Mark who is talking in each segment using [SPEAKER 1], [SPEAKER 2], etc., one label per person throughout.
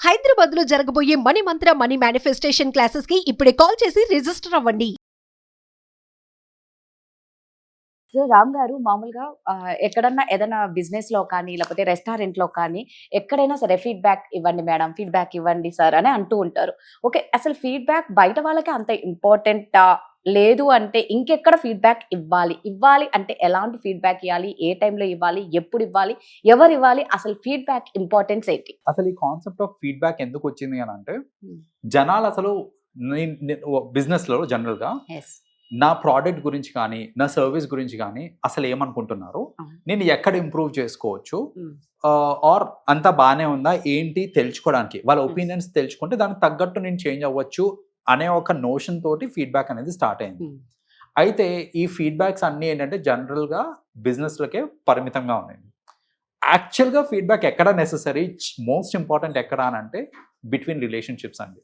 [SPEAKER 1] హైదరాబాద్ లో జరగబోయే మనీ మంత్ర money manifestation classes కి ఇప్పుడే కాల్ చేసి రిజిస్టర్ అవ్వండి.
[SPEAKER 2] సో రామ్ గారు మామూలుగా ఎక్కడన్నా ఏదైనా బిజినెస్ లో కానీ లేకపోతే రెస్టారెంట్ లో కానీ ఎక్కడైనా సరే ఫీడ్బ్యాక్ ఇవ్వండి మేడం, ఫీడ్బ్యాక్ ఇవ్వండి సార్ అని అంటూ ఉంటారు. ఓకే, అసలు ఫీడ్బ్యాక్ బయట వాళ్ళకి అంత ఇంపార్టెంటా? లేదు అంటే ఇంకెక్కడ ఫీడ్బ్యాక్ ఇవ్వాలి? ఇవ్వాలి అంటే ఎలాంటి ఫీడ్బ్యాక్ ఇవ్వాలి? ఏ టైంలో ఇవ్వాలి? ఎప్పుడు ఇవ్వాలి? ఎవరు ఇవ్వాలి? అసలు ఫీడ్బ్యాక్ ఇంపార్టెన్స్ ఏంటి?
[SPEAKER 3] అసలు ఈ కాన్సెప్ట్ ఆఫ్ ఫీడ్బ్యాక్ ఎందుకు వచ్చింది అని అంటే,
[SPEAKER 2] Hmm.
[SPEAKER 3] జనాలు అసలు బిజినెస్లో జనరల్గా
[SPEAKER 2] ఎస్.
[SPEAKER 3] నా ప్రోడక్ట్ గురించి కానీ నా సర్వీస్ గురించి కానీ అసలు ఏమనుకుంటున్నారు, నేను ఎక్కడ ఇంప్రూవ్ చేసుకోవచ్చు, ఆర్ అంతా బాగానే ఉందా ఏంటి తెలుసుకోవడానికి, వాళ్ళ ఒపీనియన్స్ తెలుసుకుంటే దానికి తగ్గట్టు నేను చేంజ్ అవ్వచ్చు అనే ఒక నోషన్ తోటి ఫీడ్బ్యాక్ అనేది స్టార్ట్ అయింది. అయితే ఈ ఫీడ్బ్యాక్స్ అన్నీ ఏంటంటే జనరల్గా బిజినెస్లకే పరిమితంగా ఉన్నాయి. యాక్చువల్గా ఫీడ్బ్యాక్ ఎక్కడ నెససరీ, మోస్ట్ ఇంపార్టెంట్ ఎక్కడ అని అంటే బిట్వీన్ రిలేషన్షిప్స్ అండి.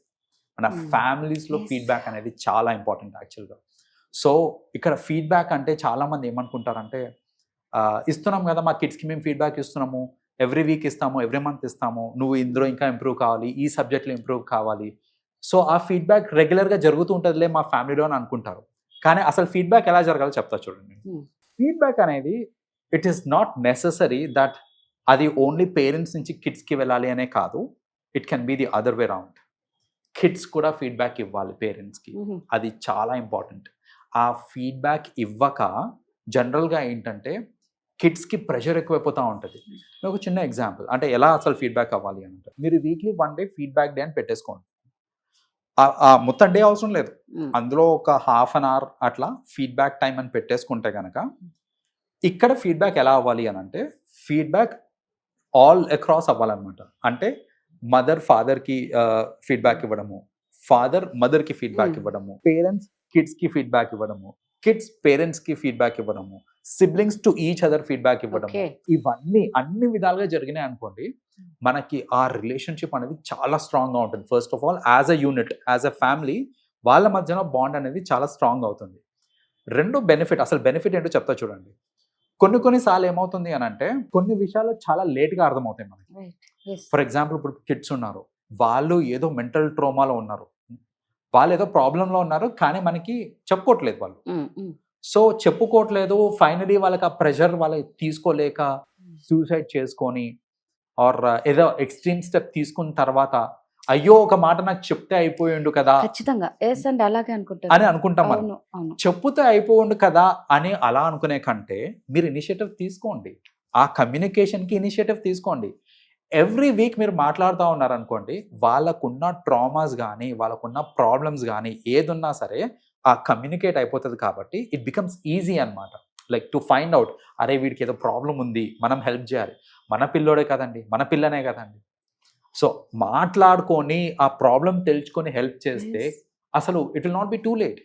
[SPEAKER 3] మన ఫ్యామిలీస్లో ఫీడ్బ్యాక్ అనేది చాలా ఇంపార్టెంట్ యాక్చువల్గా. సో ఇక్కడ ఫీడ్బ్యాక్ అంటే చాలామంది ఏమనుకుంటారంటే, ఇస్తున్నాం కదా మా కిడ్స్కి మేము ఫీడ్బ్యాక్ ఇస్తున్నాము, ఎవ్రీ వీక్ ఇస్తాము, ఎవ్రీ మంత్ ఇస్తాము, నువ్వు ఇందులో ఇంకా ఇంప్రూవ్ కావాలి, ఈ సబ్జెక్ట్లో ఇంప్రూవ్ కావాలి, సో ఆ ఫీడ్బ్యాక్ రెగ్యులర్గా జరుగుతూ ఉంటుందిలే మా ఫ్యామిలీలో అని అనుకుంటారు. కానీ అసలు ఫీడ్బ్యాక్ ఎలా జరగాలో చెప్తా చూడండి. ఫీడ్బ్యాక్ అనేది it is not necessary that అది ఓన్లీ పేరెంట్స్ నుంచి కిడ్స్కి వెళ్ళాలి అనే కాదు. It can be the other way round. Kids కూడా ఫీడ్బ్యాక్ ఇవ్వాలి పేరెంట్స్కి, అది చాలా ఇంపార్టెంట్. ఆ ఫీడ్బ్యాక్ ఇవ్వక జనరల్గా ఏంటంటే కిడ్స్కి ప్రెషర్ ఎక్కువైపోతూ ఉంటుంది. ఒక చిన్న ఎగ్జాంపుల్ అంటే ఎలా అసలు ఫీడ్బ్యాక్ అవ్వాలి అంటే, మీరు వీక్లీ 1 డే ఫీడ్బ్యాక్ డే అని పెట్టేసుకోండి. మొత్తం డే అవసరం లేదు, అందులో ఒక ½ an hour అట్లా ఫీడ్బ్యాక్ టైం అని పెట్టేసుకుంటే కనుక ఇక్కడ ఫీడ్బ్యాక్ ఎలా అవ్వాలి అని అంటే, ఫీడ్బ్యాక్ ఆల్ అక్రాస్ అవ్వాలన్నమాట. అంటే మదర్ ఫాదర్కి ఫీడ్బ్యాక్ ఇవ్వడము, ఫాదర్ మదర్కి ఫీడ్బ్యాక్ ఇవ్వడము, పేరెంట్స్ కిడ్స్కి ఫీడ్బ్యాక్ ఇవ్వడము, కిడ్స్ పేరెంట్స్కి ఫీడ్బ్యాక్ ఇవ్వడము, siblings to each other feedback ఇవ్వడము. ఇవన్నీ అన్ని విధాలుగా జరిగినాయి అనుకోండి, మనకి ఆ రిలేషన్షిప్ అనేది చాలా స్ట్రాంగ్గా ఉంటుంది. First of all as a unit, as a family వాళ్ళ మధ్యన బాండ్ అనేది చాలా స్ట్రాంగ్ అవుతుంది. రెండు బెనిఫిట్, అసలు బెనిఫిట్ ఏంటో చెప్తా చూడండి. కొన్నిసార్లు ఏమవుతుంది అని అంటే, కొన్ని విషయాలు చాలా లేట్గా అర్థమవుతాయి మనకి. ఫర్ ఎగ్జాంపుల్ ఇప్పుడు కిడ్స్ ఉన్నారు, వాళ్ళు ఏదో మెంటల్ ట్రోమాలో ఉన్నారు, వాళ్ళు ఏదో ప్రాబ్లంలో ఉన్నారు, కానీ మనకి చెప్పుకోవట్లేదు వాళ్ళు. సో చెప్పుకోవట్లేదు, ఫైనలీ వాళ్ళకి ఆ ప్రెషర్ వాళ్ళకి తీసుకోలేక సూసైడ్ చేసుకొని ఆర్ ఏదో ఎక్స్ట్రీమ్ స్టెప్ తీసుకున్న తర్వాత అయ్యో ఒక మాట నాకు చెప్తే అయిపోయిండు కదా
[SPEAKER 2] ఖచ్చితంగా
[SPEAKER 3] అని అనుకుంటాం మనం. చెప్పుతే అయిపోయిండు కదా అని అలా అనుకునే కంటే మీరు ఇనిషియేటివ్ తీసుకోండి, ఆ కమ్యూనికేషన్కి ఇనిషియేటివ్ తీసుకోండి. ఎవ్రీ వీక్ మీరు మాట్లాడుతూ ఉన్నారనుకోండి, వాళ్ళకున్న ట్రామాస్ కానీ వాళ్ళకున్న ప్రాబ్లమ్స్ కానీ ఏదున్నా సరే ఆ కమ్యూనికేట్ అయిపోతుంది. కాబట్టి ఇట్ బికమ్స్ ఈజీ అనమాట, లైక్ టు ఫైండ్ అవుట్, అరే వీడికి ఏదో ప్రాబ్లం ఉంది, మనం హెల్ప్ చేయాలి, మన పిల్లోడే కదండి, మన పిల్లనే కదండి. సో మాట్లాడుకొని ఆ ప్రాబ్లం తెలుసుకొని హెల్ప్ చేస్తే అసలు it will not be too late.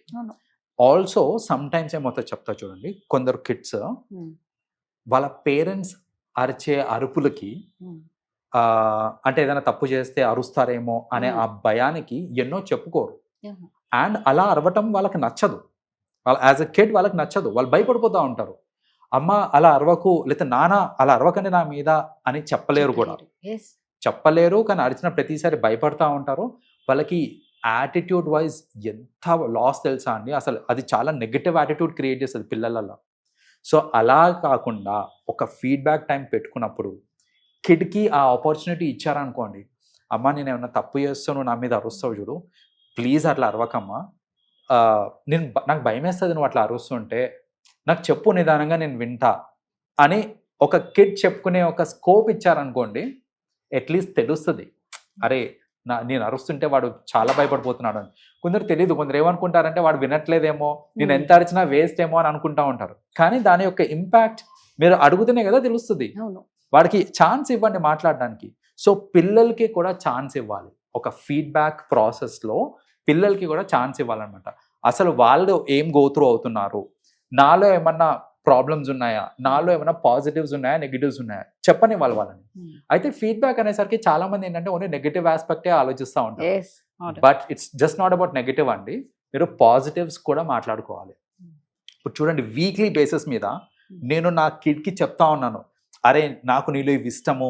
[SPEAKER 3] Also some times ఏమవుతుంది చెప్తా చూడండి, కొందరు కిడ్స్ వాళ్ళ పేరెంట్స్ అరిచే అరుపులకి అంటే ఏదైనా తప్పు చేస్తే అరుస్తారేమో అనే ఆ భయానికి ఎన్నో చెప్పుకోరు. అండ్ అలా అరవటం వాళ్ళకి నచ్చదు, వాళ్ళ యాజ్ అ కిడ్ వాళ్ళకి నచ్చదు, వాళ్ళు భయపడిపోతూ ఉంటారు. అమ్మ అలా అరవకు, లేకపోతే నాన్న అలా అరవకండి నా మీద అని చెప్పలేరు కూడా, చెప్పలేరు. కానీ అరిచిన ప్రతిసారి భయపడతా ఉంటారు. వాళ్ళకి యాటిట్యూడ్ వైజ్ ఎంత లాస్ తెలుసా అండి, అసలు అది చాలా నెగటివ్ యాటిట్యూడ్ క్రియేట్ చేస్తుంది పిల్లలలో. సో అలా కాకుండా ఒక ఫీడ్బ్యాక్ టైం పెట్టుకున్నప్పుడు కిడ్కి ఆ ఆపర్చునిటీ ఇచ్చారనుకోండి, అమ్మ నేను ఏమన్నా తప్పు చేస్తాను నా మీద అరుస్తావు చూడు, ప్లీజ్ అట్లా అరవకమ్మా, నాకు భయం వేస్తుంది నువ్వు అట్లా అరుస్తుంటే, నాకు చెప్పు నిదానంగా నేను వింటా అని ఒక కిడ్ చెప్పుకునే ఒక స్కోప్ ఇచ్చారనుకోండి, అట్లీస్ట్ తెలుస్తుంది, అరే నేను అరుస్తుంటే వాడు చాలా భయపడిపోతున్నాడు అని. కొందరు తెలియదు, కొందరు ఏమనుకుంటారంటే వాడు వినట్లేదేమో, నేను ఎంత అరిచినా వేస్ట్ ఏమో అని అనుకుంటా ఉంటారు. కానీ దాని యొక్క ఇంపాక్ట్ మీరు అడుగుతూనే కదా తెలుస్తుంది. వాడికి ఛాన్స్ ఇవ్వండి మాట్లాడడానికి. సో పిల్లలకి కూడా ఛాన్స్ ఇవ్వాలి, ఒక ఫీడ్బ్యాక్ ప్రాసెస్లో పిల్లలకి కూడా ఛాన్స్ ఇవ్వాలన్నమాట. అసలు వాళ్ళు ఏం గో త్రూ అవుతున్నారు, నాలో ఏమన్నా ప్రాబ్లమ్స్ ఉన్నాయా, నాలో ఏమైనా పాజిటివ్స్ ఉన్నాయా, నెగిటివ్స్ ఉన్నాయా చెప్పని వాళ్ళని. అయితే ఫీడ్బ్యాక్ అనేసరికి చాలా మంది ఏంటంటే ఓన్లీ నెగిటివ్ ఆస్పెక్టే ఆలోచిస్తూ ఉంటారు. But it's just not about negative అండి, మీరు పాజిటివ్స్ కూడా మాట్లాడుకోవాలి. ఇప్పుడు చూడండి, వీక్లీ బేసిస్ మీద నేను నా కిడ్కి చెప్తా ఉన్నాను, అరే నాకు నీలో ఇవి ఇష్టము,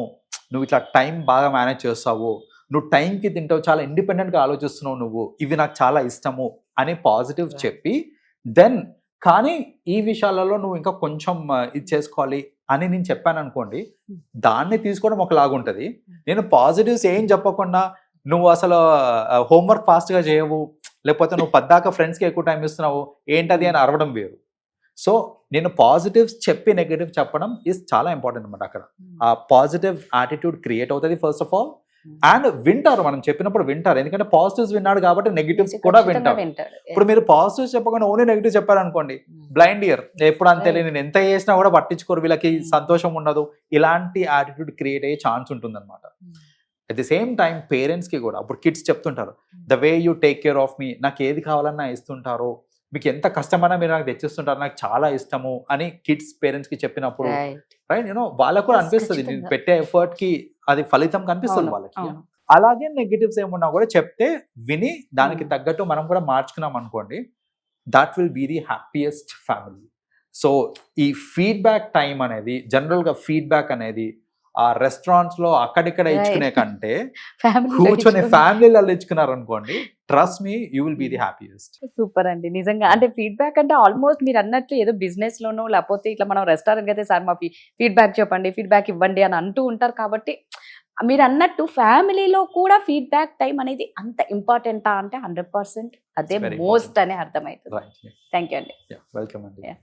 [SPEAKER 3] నువ్వు ఇట్లా టైం బాగా మేనేజ్ చేస్తావు, నువ్వు టైంకి తింటావు, చాలా ఇండిపెండెంట్గా ఆలోచిస్తున్నావు, నువ్వు ఇవి నాకు చాలా ఇష్టము అని పాజిటివ్ చెప్పి దెన్, కానీ ఈ విషయాలలో నువ్వు ఇంకా కొంచెం ఇది చేసుకోవాలి అని నేను చెప్పాను అనుకోండి, దాన్ని తీసుకోవడం ఒకలాగా ఉంటుంది. నేను పాజిటివ్స్ ఏం చెప్పకుండా నువ్వు అసలు హోంవర్క్ ఫాస్ట్గా చేయవు, లేకపోతే నువ్వు పద్దాక ఫ్రెండ్స్కి ఎక్కువ టైం ఇస్తున్నావు ఏంటది అని అరవడం వేరు. సో నేను పాజిటివ్స్ చెప్పి నెగటివ్ చెప్పడం ఈజ్ చాలా ఇంపార్టెంట్ అనమాట. అక్కడ ఆ పాజిటివ్ యాటిట్యూడ్ క్రియేట్ అవుతుంది ఫస్ట్ ఆఫ్ ఆల్, అండ్ వింటారు, మనం చెప్పినప్పుడు వింటారు. ఎందుకంటే పాజిటివ్స్ విన్నాడు కాబట్టి నెగిటివ్స్ కూడా వింటారు. ఇప్పుడు మీరు పాజిటివ్స్ చెప్పకుండా ఓన్లీ నెగిటివ్ చెప్పారనుకోండి, బ్లైండ్ ఇయర్, ఎప్పుడు అంతే, నేను ఎంత చేసినా కూడా పట్టించుకోరు, వీళ్ళకి సంతోషం ఉండదు, ఇలాంటి యాటిట్యూడ్ క్రియేట్ అయ్యే ఛాన్స్ ఉంటుంది అనమాట. అట్ ది సేమ్ టైం పేరెంట్స్కి కూడా, అప్పుడు కిడ్స్ చెప్తుంటారు, the way you take care of me, నాకు ఏది కావాలన్నా ఇస్తుంటారు, మీకు ఎంత కష్టమైనా మీరు నాకు తెచ్చిస్తుంటారు, నాకు చాలా ఇష్టము అని కిడ్స్ పేరెంట్స్కి చెప్పినప్పుడు రైట్, వాళ్ళకు కూడా అనిపిస్తుంది, నేను పెట్టే ఎఫర్ట్ కి అది ఫలితం కనిపిస్తుంది వాళ్ళకి. అలాగే నెగిటివ్స్ ఏమున్నా కూడా చెప్తే విని దానికి తగ్గట్టు మనం కూడా మార్చుకున్నాం అనుకోండి, that will be the happiest family. So ఈ ఫీడ్బ్యాక్ టైం అనేది, జనరల్గా ఫీడ్బ్యాక్ అనేది ఆ రెస్టారెంట్స్ లో అక్కడిక్కడ ఇచ్చుకునే కంటే కూర్చొని ఫ్యామిలీలలో ఇచ్చుకున్నారు అనుకోండి, trust me, you will be the happiest.
[SPEAKER 2] Super అండి, నిజంగా. అంటే ఫీడ్బ్యాక్ అంటే ఆల్మోస్ట్ మీరు అన్నట్లు ఏదో బిజినెస్ లోనో లేకపోతే ఇట్లా మనం రెస్టారెంట్ అయితే సార్ మా ఫీడ్బ్యాక్ చెప్పండి, ఫీడ్బ్యాక్ ఇవ్వండి అని అంటూ ఉంటారు. కాబట్టి మీరు అన్నట్టు ఫ్యామిలీలో కూడా ఫీడ్బ్యాక్ టైం అనేది అంత ఇంపార్టెంటా అంటే 100% అదే మోస్ట్ అని అర్థమవుతుంది. థ్యాంక్ యూ అండి.
[SPEAKER 3] వెల్కమ్ అండి.